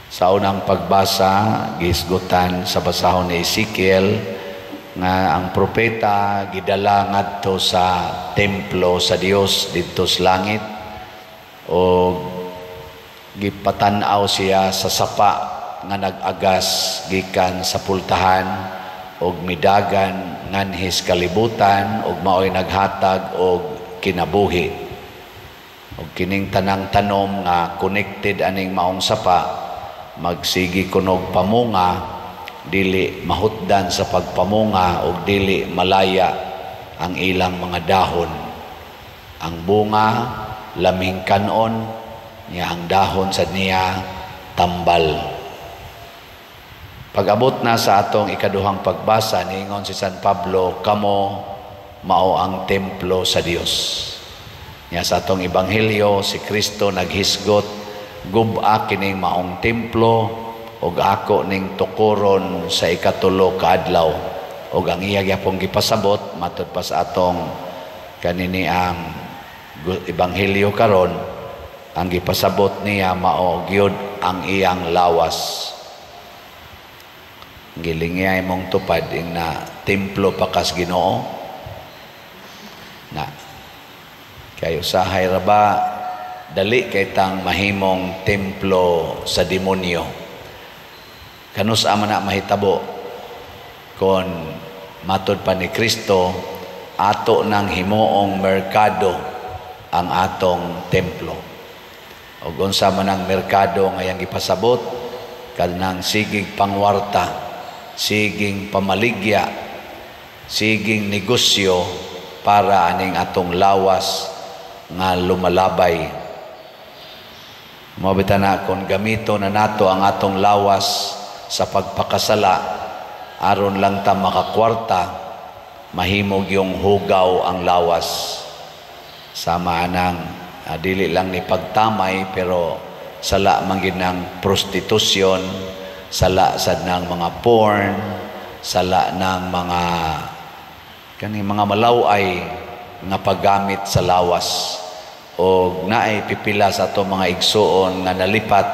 Sa unang pagbasa, gisgutan sa basahon ni Ezekiel nga ang propeta gidala ngadto sa templo sa Dios didto sa langit o gipatan-aw siya sa sapa nga nag-agas gikan sa pultahan og midagan nganhis kalibutan ug maoy naghatag og kinabuhi. Og kining tanang tanom nga connected aning maong sapa magsigi kunog pamunga, dili mahutdan sa pagpamunga o dili malaya ang ilang mga dahon. Ang bunga laming kanon niya, ang dahon sa niya tambal. Pag-abot na sa atong ikaduhang pagbasa, niingon si San Pablo, kamo mao ang templo sa Dios. Niya sa atong ebanghelyo, si Kristo naghisgot, gub-a kining maong templo ug ako ning tukuron sa ikatulo ka adlaw. Ug ang iya gyapon gipasabot matud pa sa atong kanini ang ebanghelyo karon, ang gipasabot niya mao gyud ang iyang lawas. Gilingay mong tupad ing na templo pakas Ginoo na kayo sahay ra ba dali kay tang mahimong templo sa demonyo. Kanus ama na mahitabo kon matud pa ni Kristo ato nang himuong merkado ang atong templo. Og unsa man ang merkado nga yang gipasabot kanang sigig pangwarta, siging pamaligya, siging negosyo para aning atong lawas nga lumalabay. Mabita na kung gamito na nato ang atong lawas sa pagpakasala aron lang ta makakwarta, mahimog yung hugaw ang lawas. Sama nang dili lang ni pagtamay pero sala man gid ng prostitusyon, sala sad ng mga porn, sala ng mga kani mga malaway nga paggamit sa lawas. O naay pipila sa ato mga igsuon nga nalipat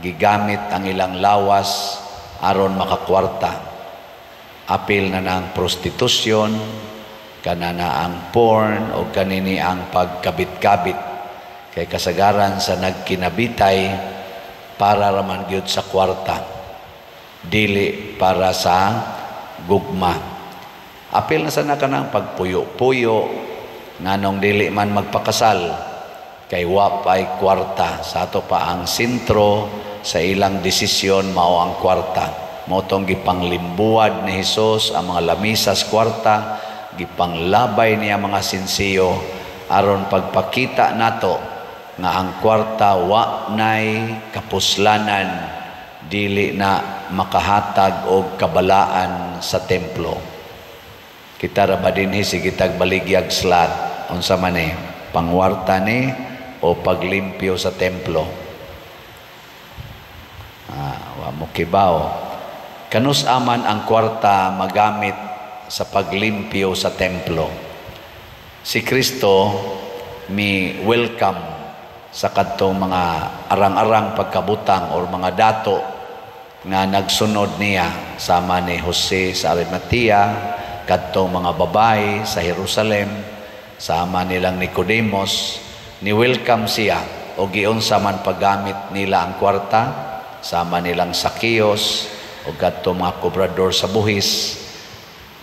gigamit ang ilang lawas aron makakwarta. Apil na ng prostitusyon, kanana ang porn o kanini ang pagkabit-kabit kay kasagaran sa nagkinabitay para raman gyud sa kwarta, dili para sa gugma. Apil na sana kanang pagpuyo-puyo nganong dili man magpakasal kay wapay kwarta. Sa ato pa ang sentro sa ilang desisyon mao ang kwarta. Motong gipanglimbuad ni Hesus ang mga lamisas kwarta, gipanglabay niya mga sinsiyo aron pagpakita nato nga ang kwarta wa nay kapuslanan, dili na makahatag og kabalaan sa templo. Kita ra ba dinhi sige tagbaligya slat unsa man ni pangwarta ni o paglimpyo sa templo. Wa mo kibaw. Kanus aman ang kwarta magamit sa paglimpyo sa templo. Si Kristo mi welcome sa kadtong mga arang-arang pagkabutang or mga dato nga nagsunod niya sama ni Jose sa Arimatea, kadtong mga babae sa Jerusalem, sama nilang Nicodemos, ni-welcome siya o giunsa man paggamit nila ang kwarta, sama nilang Sakios o kadtong mga kobrador sa buhis,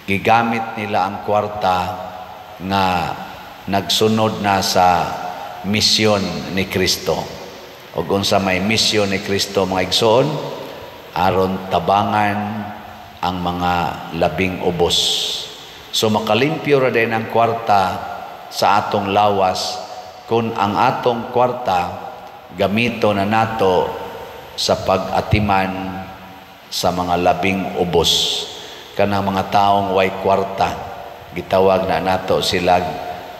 gigamit nila ang kwarta nga nagsunod na sa misyon ni Kristo. O unsa may misyon ni Kristo mga igsoon, aron tabangan ang mga labing ubos. So makalimpyo ra din ang kwarta sa atong lawas kung ang atong kwarta gamito na nato sa pag-atiman sa mga labing ubos. Kanang mga taong way kwarta, gitawag na nato sila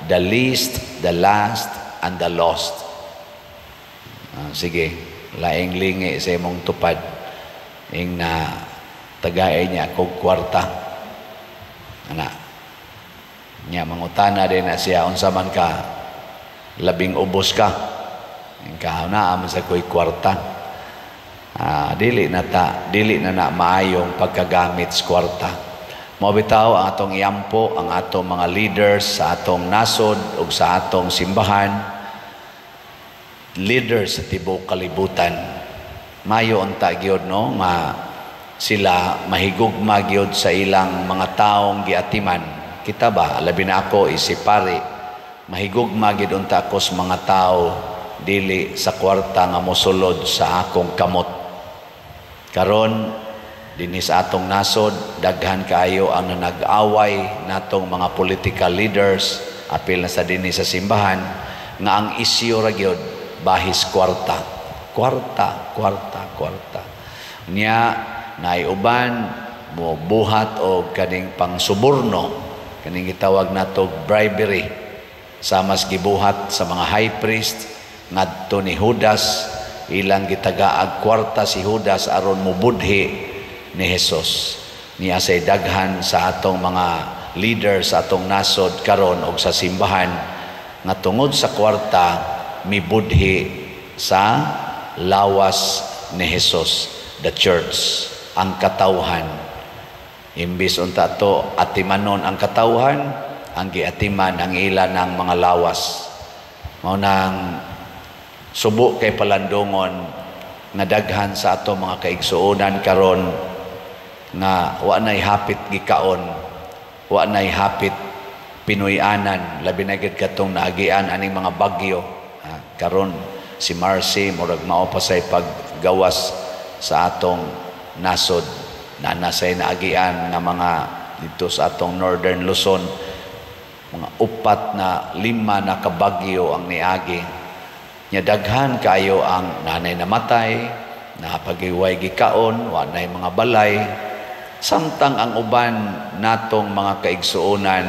the least, the last, and the lost. Sige, laing lingi sa imong tupad ing na tagay niya kog kwarta. Ana nya mangutana din na siya unsa man ka labing ubos ka. Ing kahaw na man sa koy kwarta. Dili na maayong pagkagamit sa kwarta. Mao bitaw ang atong iampo ang atong mga leaders sa atong nasod ug sa atong simbahan, leaders sa tibuok kalibutan. Mayo unta gyud no sila mahigugma gyud sa ilang mga taong giatiman. Kita ba labi na ako isipari mahigugma gyud unta ako sa mga tao dili sa kwarta nga mosulod sa akong kamot. Karon dinhi sa atong nasod daghan kaayo ang nag-away natong mga political leaders apil na sa dinhi sa simbahan nga ang isyu ra gyud bahis kwarta niya naiuban mo buhat o kaning pangsuborno kaning gitawag nato bribery sa mas gibuhat sa mga high priest ngadto ni Judas ilang gitagaag kwarta si Judas aron mubudhi ni Jesus. Niya say daghan sa atong mga leaders sa atong nasod karon og sa simbahan nga tungod sa kwarta mibudhi sa lawas ni Jesus, the church, ang katawhan. Imbis unta to atimanon ang katawhan, ang giatiman ang ilan ng mga lawas. Mao nang subo kay palandungon nga daghan sa ato mga kaigsuonan karon nga wa nay hapit gikaon, wa nay hapit pinuy-anan, labi na gid katong naagian aning mga bagyo. Karon si Marcy murag mao pa say paggawas sa atong nasod na nasay naagian nga mga dito sa atong Northern Luzon, mga 4 na 5 na kabagyo ang niagi. Nya daghan kayo ang nanay namatay, napagiway gikaon, wa nay mga balay. Samtang ang uban natong mga kaigsuonan,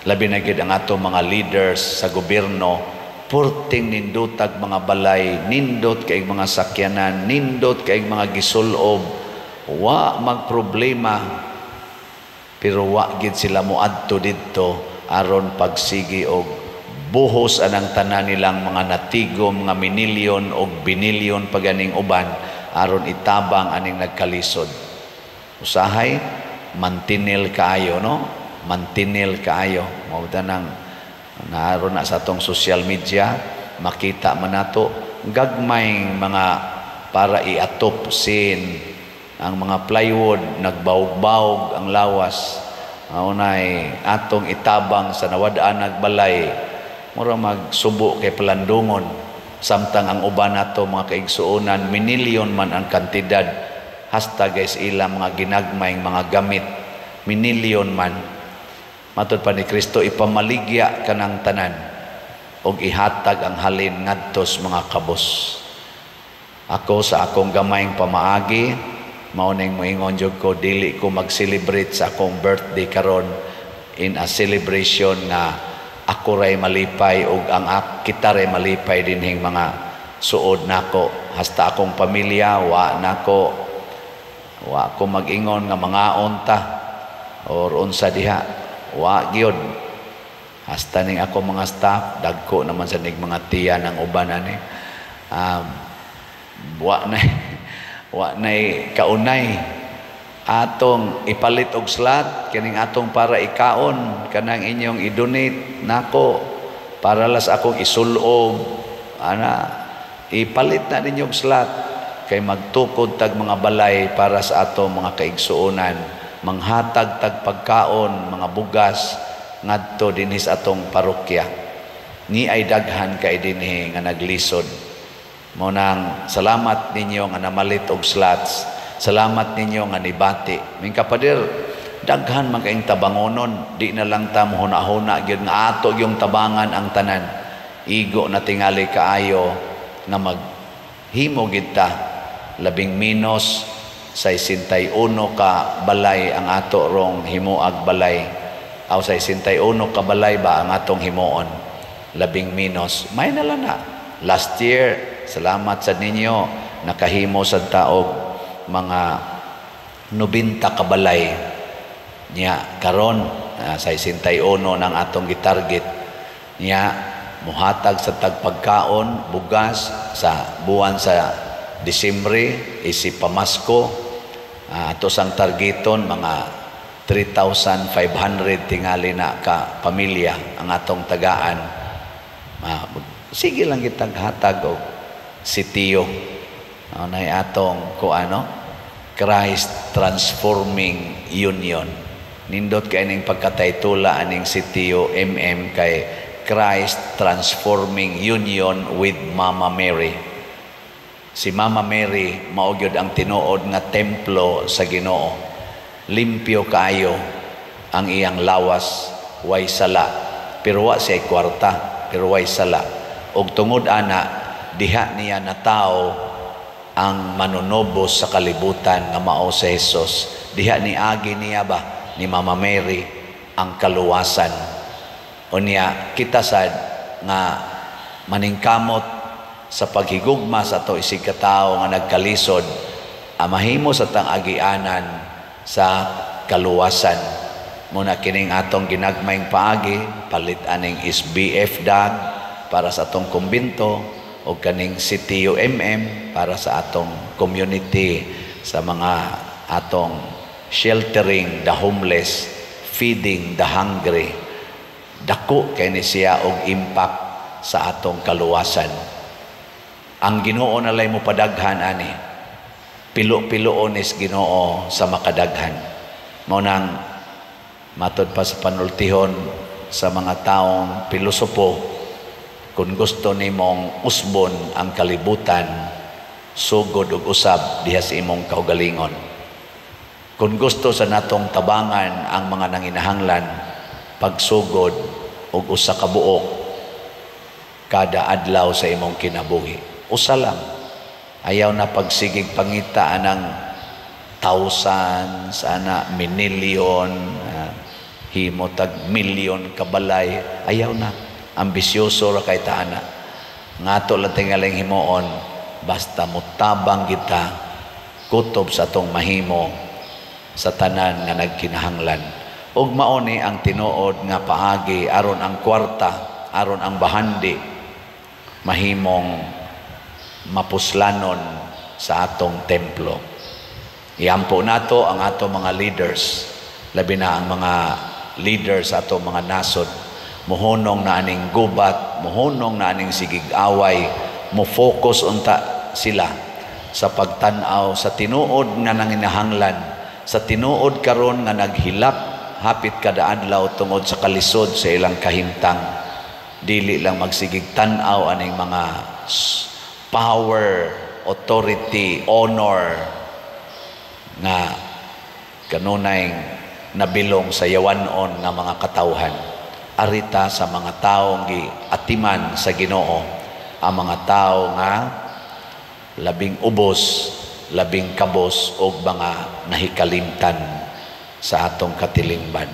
labi na gid ang atong mga leaders sa gobyerno, purting nindutag mga balay, nindot kay mga sakyanan, nindot kay mga gisulob, wa magproblema. Pero wa gid sila moadto didto aron pagsigi og buhos anang tanan nilang mga natigom nga minilyon o binilyon paganing uban aron itabang aning nagkalisod. Usahay mantinil kaayo no, mantinil kaayo. Mao tanang naroon na sa atong social media makita man nato gagmay mga para iatop sin ang mga plywood nagbaog-baog ang lawas. Maunay atong itabang sa nawadaan nagbalay mura magsubo kay palandungon samtang ang uban nato mga kaigsuonan minilyon man ang kantidad hasta guys ilang mga ginagmayng mga gamit minilyon man. Matod pa ni Kristo ipamaligya kanang tanan og ihatag ang halin ngadtos mga kabos. Ako sa akong gamayng pamaagi mao ning moingon jud ko dili ko mag-celebrate sa akong birthday karon in a celebration nga ako ray malipay ug ang kita ray malipay dinhing mga suod nako hasta akong pamilya wa ko mag-ingon nga mga onta or unsa diha wa gyud hasta ning ako mga staff dagko naman sa ning mga tiya ng uban ani wa nay kaunay atong ipalit og slot kining atong para ikaon kanang inyong i-donate nako para las akong isulob ipalit na ninyong slot kay magtukod tag mga balay para sa atong mga kaigsuonan manghatag tag pagkaon mga bugas ngadto dinhi sa atong parokya ni ay daghan kay dinhi nga naglisod. Mo nang salamat ninyo nga namalit og slots, salamat ninyo nga nibati min kapader daghan man kaayong tabangonon di na lang ta mohuna-huna gyud nga ato yung tabangan ang tanan igo na tingali kaayo nga maghimo gid ta labing menos sa 61 ka balay ang ato rong himuag balay aw sa 61 ka balay ba ang atong himuon labing menos may nalana last year salamat sa ninyo nakahimo sa taog mga 90 ka balay niya karon sa 61 ng atong gitarget niya muhatag sa tagpagkaon bugas sa buwan sa Disyembre isi pamasko, ato sang targeton mga 3,500 tingali na ka pamilya ang atong tagaan. Sige lang kitang hatag og sitiyo. Nay atong Christ Transforming Union. Nindot kay ning pagkataytula aning sitiyo kay Christ Transforming Union with Mama Mary. Si Mama Mary mao gyud ang tinuod nga templo sa Ginoo. Limpyo kaayo ang iyang lawas, way sala, pero wa siya kwarta, pero way sala. Og tungod ana, diha niya na tao ang manunobos sa kalibutan nga mao si Jesus. Diha ni agi niya ba ni Mama Mary ang kaluwasan. Unya kita sad nga maningkamot sa paghigugma sa ato isig katao nga nagkalisod, mahimo sa tang agianan sa kaluwasan. Muna kining atong ginagmayng paagi, palit aning SBF dag para sa atong kumbinto, o kaning sitiyo para sa atong community, sa mga atong sheltering the homeless, feeding the hungry. Dako kay ni siya og impact sa atong kaluwasan. Ang Ginoo nalay mo padaghan ani, pilo-piloon is Ginoo sa makadaghan. Mao nang matod pa sa panultihon sa mga taong pilosopo, kung gusto nimong usbon ang kalibutan, sugod ug usab diha sa imong kaugalingon. Kung gusto sa natong tabangan ang mga nanginahanglan, pagsugod ug usa ka buok kada adlaw sa imong kinabuhi. Usa lang. Ayaw na pagsigig pangita anang thousands, ana minilyon, himo tag milyon kabalay. Ayaw na. Ambisyoso ra kay taana. Ngato lang tingaling himoon, basta mutabang kita kutob sa tong mahimo sa tanan nga nagkinahanglan. Ug mao ni ang tinuod nga paagi aron ang kwarta, aron ang bahandi mahimong mapuslanon sa atong templo. Iampo nato ang atong mga leaders, labi na ang mga leaders sa atong mga nasod, muhunong na aning gubat, muhunong na aning sigig-away, mo-focus unta sila sa pagtan-aw sa tinuod nga nanginahanglan, sa tinuod karon nga naghilak hapit kada adlaw tungod sa kalisod sa ilang kahimtang. Dili lang magsigig tan-aw aning mga power, authority, honor nga kanunay nabilong sa yawanon nga mga katawhan. Arita sa mga taong giatiman sa Ginoo, ang mga tao nga labing ubos, labing kabos o mga nahikalimtan sa atong katilingban.